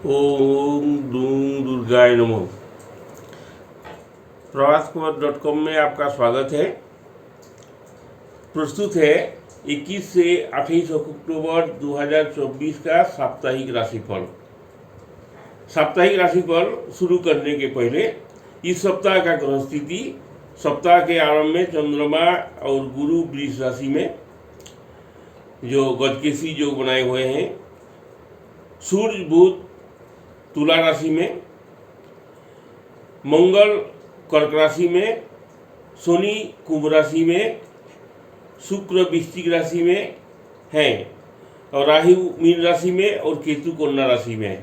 ओम दूं दुर्गाय नमः। प्रवासकुमार.com में आपका स्वागत है। प्रस्तुत है 21 से 28 अक्टूबर 2024 का साप्ताहिक राशिफल। साप्ताहिक राशिफल शुरू करने के पहले इस सप्ताह का ग्रह स्थिति, सप्ताह के आरंभ में चंद्रमा और गुरु वृष राशि में जो गजकेशी योग बनाए हुए हैं, सूर्य बुध तुला राशि में, मंगल कर्क राशि में, शनि कुंभ राशि में, शुक्र वृश्चिक राशि में हैं और राहु मीन राशि में और केतु कन्या राशि में है।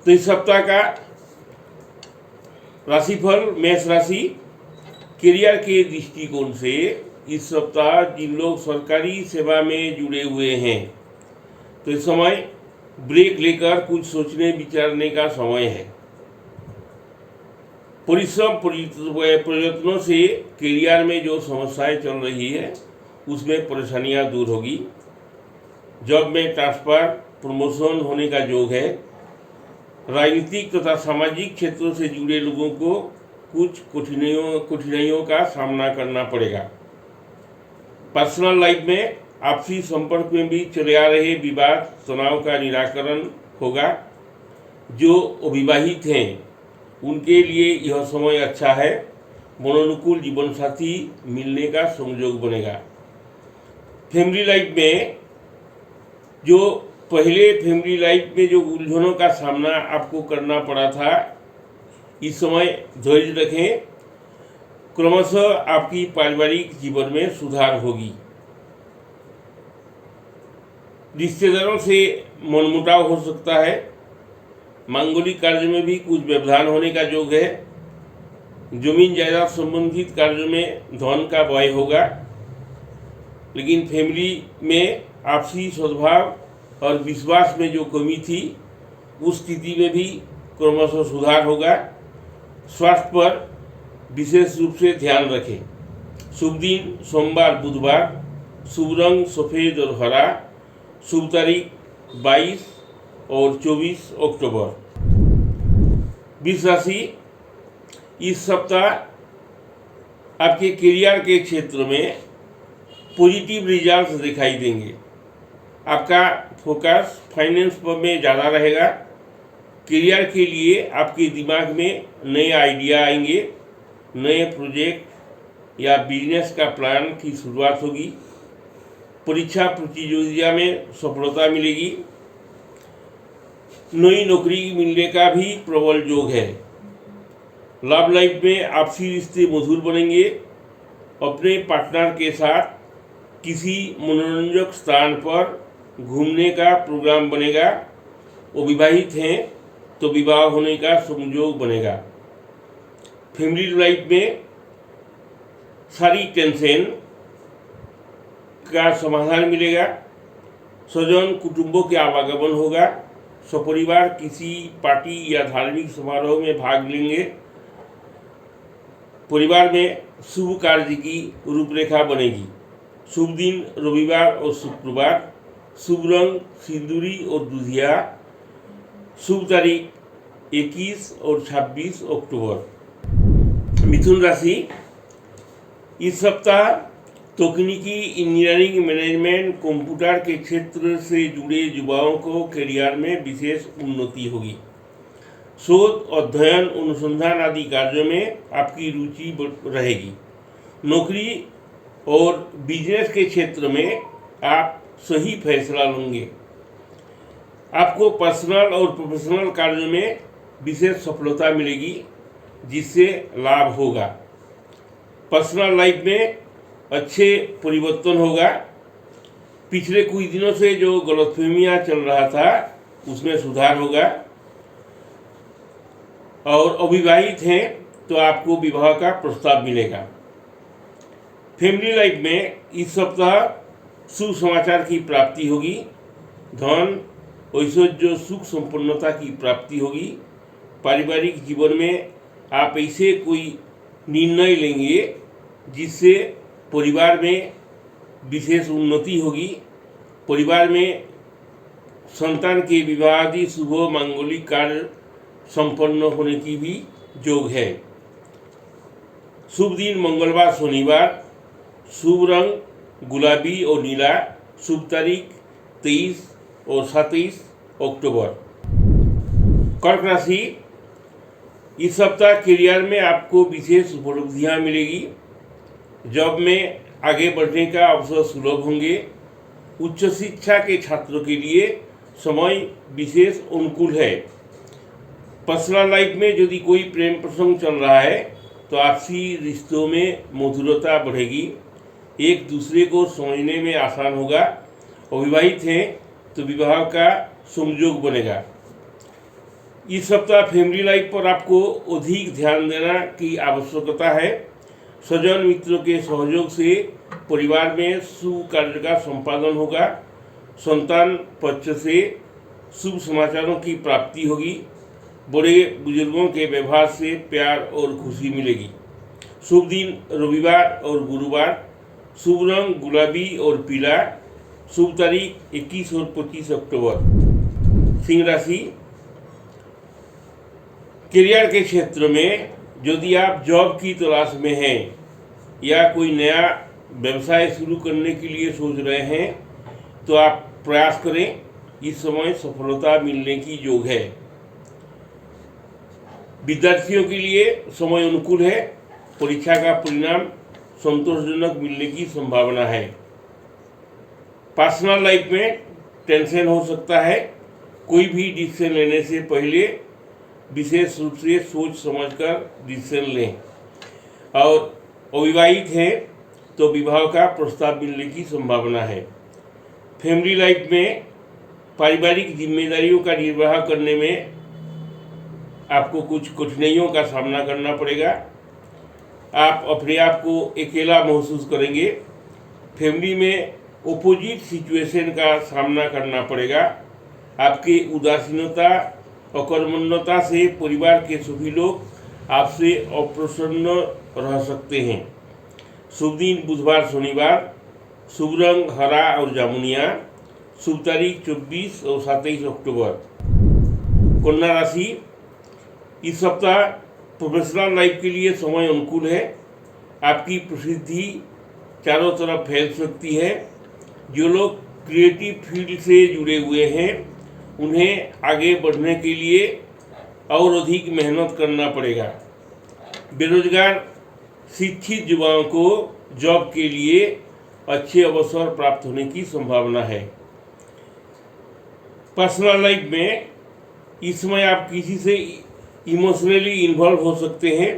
तो इस सप्ताह का राशिफल मेष राशि। करियर के दृष्टिकोण से इस सप्ताह जिन लोग सरकारी सेवा में जुड़े हुए हैं तो इस समय ब्रेक लेकर कुछ सोचने विचारने का समय है। परिश्रम प्रयत्नों से करियर में जो समस्याएं चल रही है उसमें परेशानियां दूर होगी। जॉब में ट्रांसफर प्रमोशन होने का योग है। राजनीतिक तथा सामाजिक क्षेत्रों से जुड़े लोगों को कुछ कठिनाइयों का सामना करना पड़ेगा। पर्सनल लाइफ में आपसी संपर्क में भी चले आ रहे विवाद तनाव का निराकरण होगा। जो अविवाहित हैं उनके लिए यह समय अच्छा है। मनोनुकूल जीवन साथी मिलने का संयोग बनेगा। फैमिली लाइफ में जो उलझनों का सामना आपको करना पड़ा था, इस समय धैर्य रखें। क्रमशः आपकी पारिवारिक जीवन में सुधार होगी। रिश्तेदारों से मनमुटाव हो सकता है। मांगलिक कार्य में भी कुछ व्यवधान होने का योग है। जमीन जायदाद संबंधित कार्यों में धन का व्यय होगा, लेकिन फैमिली में आपसी सद्भाव और विश्वास में जो कमी थी उस स्थिति में भी क्रमशः सुधार होगा। स्वास्थ्य पर विशेष रूप से ध्यान रखें। शुभ दिन सोमवार बुधवार। शुभ रंग सफ़ेद और हरा। शुभ तारीख 22 और 24 अक्टूबर। वृष राशि। इस सप्ताह आपके करियर के क्षेत्र में पॉजिटिव रिजल्ट्स दिखाई देंगे। आपका फोकस फाइनेंस में ज़्यादा रहेगा। करियर के लिए आपके दिमाग में नए आइडिया आएंगे। नए प्रोजेक्ट या बिजनेस का प्लान की शुरुआत होगी। परीक्षा प्रतियोगिता में सफलता मिलेगी। नई नौकरी मिलने का भी प्रबल योग है। लव लाइफ में आपसी रिश्ते मधुर बनेंगे। अपने पार्टनर के साथ किसी मनोरंजक स्थान पर घूमने का प्रोग्राम बनेगा। अविवाहित हैं तो विवाह होने का संयोग बनेगा। फैमिली लाइफ में सारी टेंशन का समाधान मिलेगा। स्वजन कुटुंबों के आवागमन होगा। सपरिवार किसी पार्टी या धार्मिक समारोह में भाग लेंगे। परिवार में शुभ कार्य की रूपरेखा बनेगी। शुभ दिन रविवार और शुक्रवार। शुभ रंग सिंदूरी और दुधिया। शुभ तारीख 21 और 26 अक्टूबर। मिथुन राशि। इस सप्ताह तकनीकी इंजीनियरिंग मैनेजमेंट कंप्यूटर के क्षेत्र से जुड़े युवाओं को करियर में विशेष उन्नति होगी। शोध अध्ययन अनुसंधान आदि कार्यों में आपकी रुचि रहेगी। नौकरी और बिजनेस के क्षेत्र में आप सही फैसला लेंगे। आपको पर्सनल और प्रोफेशनल कार्यों में विशेष सफलता मिलेगी जिससे लाभ होगा। पर्सनल लाइफ में अच्छे परिवर्तन होगा। पिछले कुछ दिनों से जो गलतफहमियां चल रहा था उसमें सुधार होगा। और अविवाहित हैं तो आपको विवाह का प्रस्ताव मिलेगा। फैमिली लाइफ में इस सप्ताह शुभ समाचार की प्राप्ति होगी। धन ऐश्वर्य सुख संपन्नता की प्राप्ति होगी। पारिवारिक जीवन में आप ऐसे कोई निर्णय लेंगे जिससे परिवार में विशेष उन्नति होगी। परिवार में संतान के विवाह आदि शुभ मांगलिक कार्य संपन्न होने की भी योग है। शुभ दिन मंगलवार शनिवार, शुभ रंग गुलाबी और नीला, शुभ तारीख 23 और 27 अक्टूबर। कर्क राशि, इस सप्ताह करियर में आपको विशेष उपलब्धियां मिलेगी। जॉब में आगे बढ़ने का अवसर सुलभ होंगे। उच्च शिक्षा के छात्रों के लिए समय विशेष अनुकूल है। पर्सनल लाइफ में यदि कोई प्रेम प्रसंग चल रहा है तो आपसी रिश्तों में मधुरता बढ़ेगी। एक दूसरे को समझने में आसान होगा। अविवाहित हैं तो विवाह का संयोग बनेगा। इस सप्ताह फैमिली लाइफ पर आपको अधिक ध्यान देना की आवश्यकता है। स्वजन मित्रों के सहयोग से परिवार में शुभ कार्य का संपादन होगा। संतान पक्ष से शुभ समाचारों की प्राप्ति होगी। बड़े बुजुर्गों के व्यवहार से प्यार और खुशी मिलेगी। शुभ दिन रविवार और गुरुवार, शुभ रंग गुलाबी और पीला, शुभ तारीख 21 और 25 अक्टूबर। सिंह राशि, करियर के क्षेत्र में यदि आप जॉब की तलाश में हैं या कोई नया व्यवसाय शुरू करने के लिए सोच रहे हैं तो आप प्रयास करें। इस समय सफलता मिलने की योग है। विद्यार्थियों के लिए समय अनुकूल है। परीक्षा का परिणाम संतोषजनक मिलने की संभावना है। पर्सनल लाइफ में टेंशन हो सकता है। कोई भी डिसीजन लेने से पहले विशेष रूप से सोच समझकर डिसीजन लें। और अविवाहित हैं तो विवाह का प्रस्ताव मिलने की संभावना है। फैमिली लाइफ में पारिवारिक जिम्मेदारियों का निर्वाह करने में आपको कुछ कठिनाइयों का सामना करना पड़ेगा। आप अपने आप को अकेला महसूस करेंगे। फैमिली में ओपोजिट सिचुएशन का सामना करना पड़ेगा। आपकी उदासीनता अकर्मण्यता से परिवार के सभी लोग आपसे अप्रसन्न रह सकते हैं। शुभ दिन बुधवार शनिवार, शुभ रंग हरा और जामुनिया, शुभ तारीख 24 और 27 अक्टूबर। कन्या राशि, इस सप्ताह प्रोफेशनल लाइफ के लिए समय अनुकूल है। आपकी प्रसिद्धि चारों तरफ फैल सकती है। जो लोग क्रिएटिव फील्ड से जुड़े हुए हैं उन्हें आगे बढ़ने के लिए और अधिक मेहनत करना पड़ेगा। बेरोजगार शिक्षित युवाओं को जॉब के लिए अच्छे अवसर प्राप्त होने की संभावना है। पर्सनल लाइफ में इस समय आप किसी से इमोशनली इन्वॉल्व हो सकते हैं।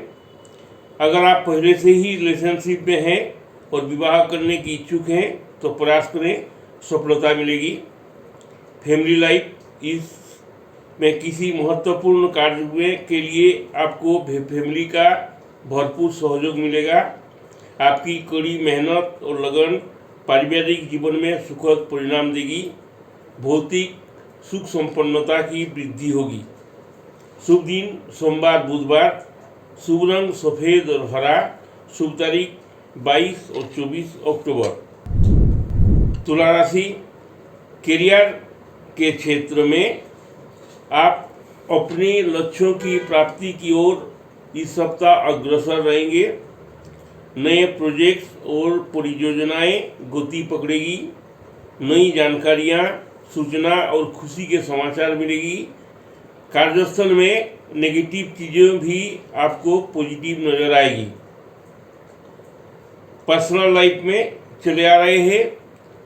अगर आप पहले से ही रिलेशनशिप में हैं और विवाह करने की इच्छुक हैं तो प्रयास करें, सफलता मिलेगी। फैमिली लाइफ, इसमें किसी महत्वपूर्ण कार्य के लिए आपको फैमिली का भरपूर सहयोग मिलेगा। आपकी कड़ी मेहनत और लगन पारिवारिक जीवन में सुखद परिणाम देगी। भौतिक सुख संपन्नता की वृद्धि होगी। शुभ दिन सोमवार बुधवार, शुभ रंग सफ़ेद और हरा, शुभ तारीख 22 और 24 अक्टूबर। तुला राशि, करियर के क्षेत्र में आप अपने लक्ष्यों की प्राप्ति की ओर इस सप्ताह अग्रसर रहेंगे। नए प्रोजेक्ट्स और परियोजनाएं गति पकड़ेगी। नई जानकारियां, सूचना और खुशी के समाचार मिलेगी। कार्यस्थल में नेगेटिव चीज़ें भी आपको पॉजिटिव नजर आएगी। पर्सनल लाइफ में चले आ रहे हैं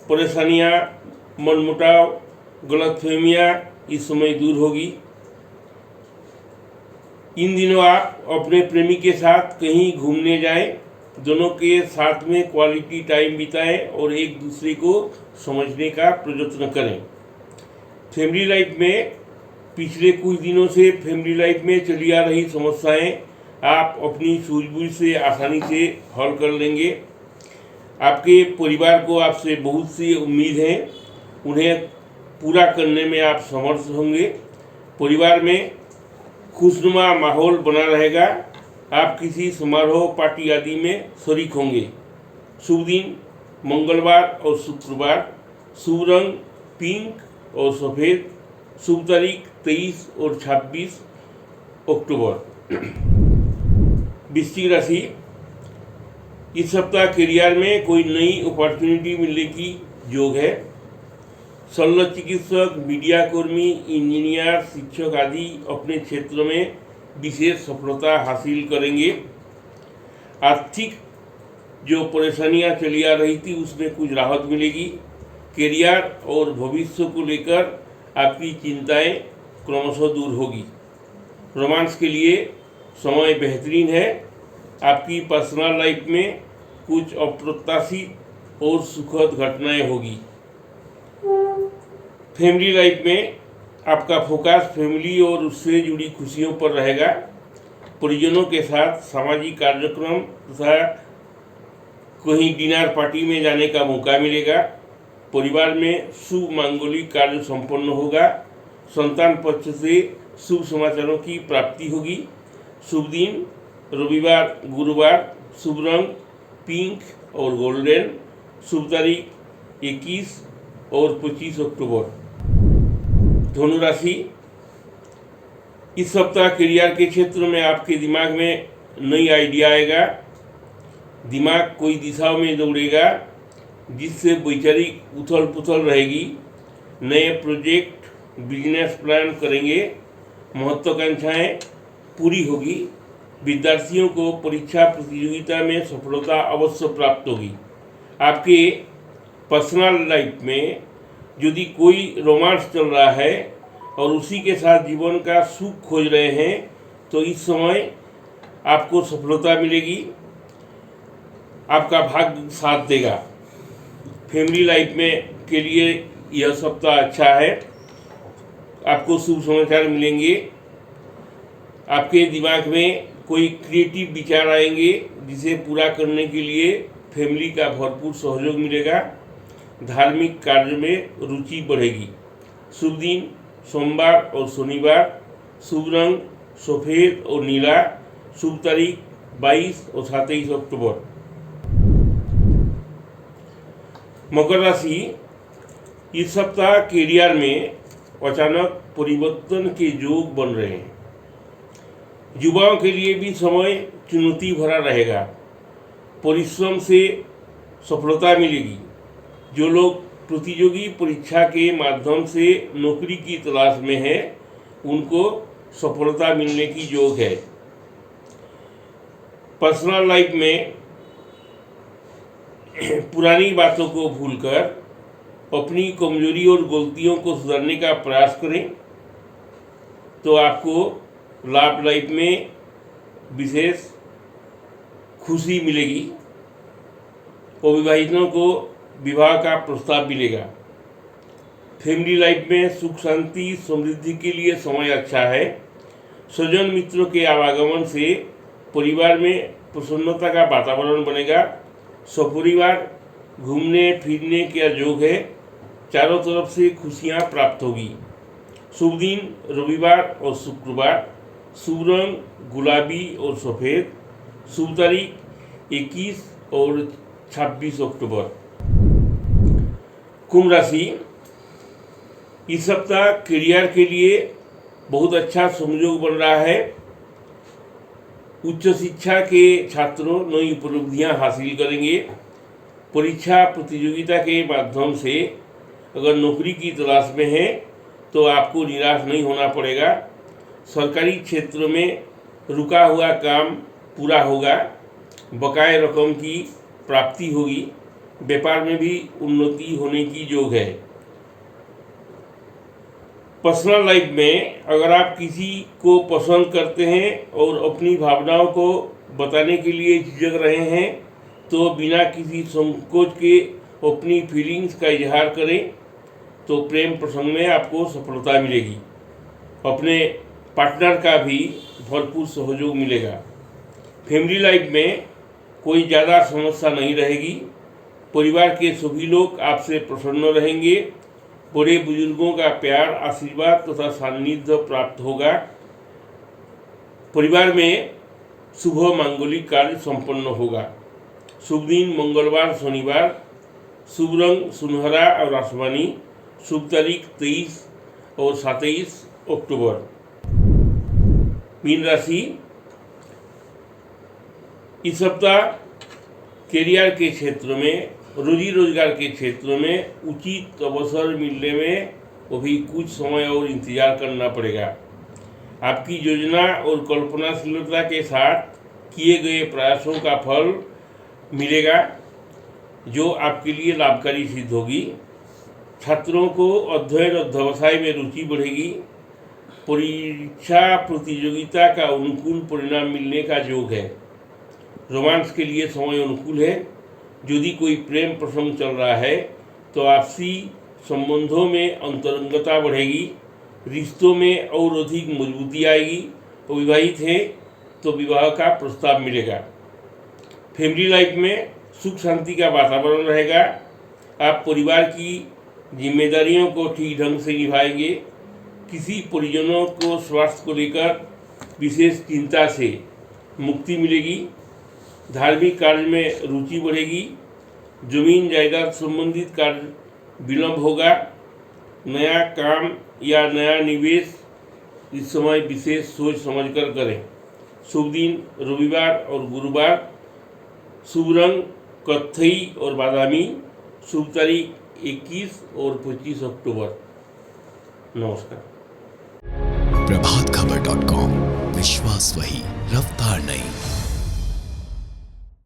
परेशानियां, मनमुटाव, गलतफहमियां इस समय दूर होगी। इन दिनों आप अपने प्रेमी के साथ कहीं घूमने जाएं। दोनों के साथ में क्वालिटी टाइम बिताएं और एक दूसरे को समझने का प्रयत्न करें। फैमिली लाइफ में पिछले कुछ दिनों से फैमिली लाइफ में चली आ रही समस्याएं आप अपनी सूझबूझ से आसानी से हल कर लेंगे। आपके परिवार को आपसे बहुत सी उम्मीद है, उन्हें पूरा करने में आप समर्थ होंगे। परिवार में खुशनुमा माहौल बना रहेगा। आप किसी समारोह, पार्टी आदि में शरीक होंगे। शुभ दिन मंगलवार और शुक्रवार, शुभ रंग पिंक और सफ़ेद। शुभ तारीख 23 और 26 अक्टूबर। वृश्चिक राशि, इस सप्ताह करियर में कोई नई अपॉर्चुनिटी मिलने की योग है। शल्य चिकित्सक, मीडियाकर्मी, इंजीनियर, शिक्षक आदि अपने क्षेत्र में विशेष सफलता हासिल करेंगे। आर्थिक जो परेशानियां चली आ रही थी उसमें कुछ राहत मिलेगी। करियर और भविष्य को लेकर आपकी चिंताएं क्रमशः दूर होगी। रोमांस के लिए समय बेहतरीन है। आपकी पर्सनल लाइफ में कुछ अप्रत्याशित और सुखद घटनाएं होगी। फैमिली लाइफ में आपका फोकस फैमिली और उससे जुड़ी खुशियों पर रहेगा। परिजनों के साथ सामाजिक कार्यक्रम तथा कहीं डिनर पार्टी में जाने का मौका मिलेगा। परिवार में शुभ मांगलिक कार्य संपन्न होगा। संतान पक्ष से शुभ समाचारों की प्राप्ति होगी। शुभ दिन रविवार, गुरुवार। शुभ रंग पिंक और गोल्डन। शुभ तारीख 21 और 25 अक्टूबर। धनु राशि, इस सप्ताह करियर के क्षेत्र में आपके दिमाग में नई आइडिया आएगा। दिमाग कोई दिशाओं में दौड़ेगा जिससे वैचारिक उथल पुथल रहेगी। नए प्रोजेक्ट, बिजनेस प्लान करेंगे। महत्वाकांक्षाएं पूरी होगी। विद्यार्थियों को परीक्षा प्रतियोगिता में सफलता अवश्य प्राप्त होगी। आपके पर्सनल लाइफ में यदि कोई रोमांस चल रहा है और उसी के साथ जीवन का सुख खोज रहे हैं तो इस समय आपको सफलता मिलेगी। आपका भाग्य साथ देगा। फैमिली लाइफ में के लिए यह सप्ताह अच्छा है। आपको शुभ समाचार मिलेंगे। आपके दिमाग में कोई क्रिएटिव विचार आएंगे जिसे पूरा करने के लिए फैमिली का भरपूर सहयोग मिलेगा। धार्मिक कार्य में रुचि बढ़ेगी। शुभ दिन सोमवार और शनिवार। शुभ रंग सफ़ेद और नीला। शुभ तारीख 22 और 27 अक्टूबर। मकर राशि, इस सप्ताह करियर में अचानक परिवर्तन के योग बन रहे हैं। युवाओं के लिए भी समय चुनौती भरा रहेगा। परिश्रम से सफलता मिलेगी। जो लोग प्रतियोगी परीक्षा के माध्यम से नौकरी की तलाश में हैं उनको सफलता मिलने की योग है। पर्सनल लाइफ में पुरानी बातों को भूलकर अपनी कमजोरी और गलतियों को सुधारने का प्रयास करें तो आपको लव लाइफ में विशेष खुशी मिलेगी। अविवाहितों को विवाह का प्रस्ताव मिलेगा। फैमिली लाइफ में सुख शांति समृद्धि के लिए समय अच्छा है। स्वजन मित्रों के आवागमन से परिवार में प्रसन्नता का वातावरण बनेगा। सपरिवार घूमने फिरने का योग है। चारों तरफ से खुशियां प्राप्त होगी। शुभ दिन रविवार और शुक्रवार। शुभ रंग गुलाबी और सफ़ेद। शुभ तारीख 21 और 26 अक्टूबर। कुंभ राशि, इस सप्ताह करियर के लिए बहुत अच्छा संयोग बन रहा है। उच्च शिक्षा के छात्रों नई उपलब्धियां हासिल करेंगे। परीक्षा प्रतियोगिता के माध्यम से अगर नौकरी की तलाश में हैं तो आपको निराश नहीं होना पड़ेगा। सरकारी क्षेत्र में रुका हुआ काम पूरा होगा। बकाया रकम की प्राप्ति होगी। व्यापार में भी उन्नति होने की योग है। पर्सनल लाइफ में अगर आप किसी को पसंद करते हैं और अपनी भावनाओं को बताने के लिए झिझक रहे हैं तो बिना किसी संकोच के अपनी फीलिंग्स का इजहार करें तो प्रेम प्रसंग में आपको सफलता मिलेगी। अपने पार्टनर का भी भरपूर सहयोग मिलेगा। फैमिली लाइफ में कोई ज़्यादा समस्या नहीं रहेगी। परिवार के सभी लोग आपसे प्रसन्न रहेंगे। बड़े बुजुर्गों का प्यार, आशीर्वाद तथा सान्निध्य प्राप्त होगा। परिवार में शुभ मांगलिक कार्य संपन्न होगा। शुभ दिन मंगलवार शनिवार। शुभ रंग सुनहरा और आसमानी। शुभ तारीख 23 और 27 अक्टूबर। मीन राशि, इस सप्ताह कैरियर के क्षेत्र में, रोजी रोजगार के क्षेत्र में उचित अवसर मिलने में अभी कुछ समय और इंतजार करना पड़ेगा। आपकी योजना और कल्पनाशीलता के साथ किए गए प्रयासों का फल मिलेगा जो आपके लिए लाभकारी सिद्ध होगी। छात्रों को अध्ययन और व्यवसाय में रुचि बढ़ेगी। परीक्षा प्रतियोगिता का अनुकूल परिणाम मिलने का योग है। रोमांस के लिए समय अनुकूल है। यदि कोई प्रेम प्रसंग चल रहा है तो आपसी संबंधों में अंतरंगता बढ़ेगी। रिश्तों में और अधिक मजबूती आएगी। अविवाहित हैं तो विवाह का प्रस्ताव मिलेगा। फैमिली लाइफ में सुख शांति का वातावरण रहेगा। आप परिवार की जिम्मेदारियों को ठीक ढंग से निभाएंगे। किसी परिजनों को स्वास्थ्य को लेकर विशेष चिंता से मुक्ति मिलेगी। धार्मिक कार्य में रुचि बढ़ेगी। जमीन जायदाद संबंधित कार्य विलंब होगा। नया काम या नया निवेश इस समय विशेष सोच समझकर करें। शुभ दिन रविवार और गुरुवार। शुभ रंग कत्थई और बादामी। शुभ तारीख 21 और 25 अक्टूबर। नमस्कार। प्रभातखबर.com, विश्वास वही, रफ्तार नहीं।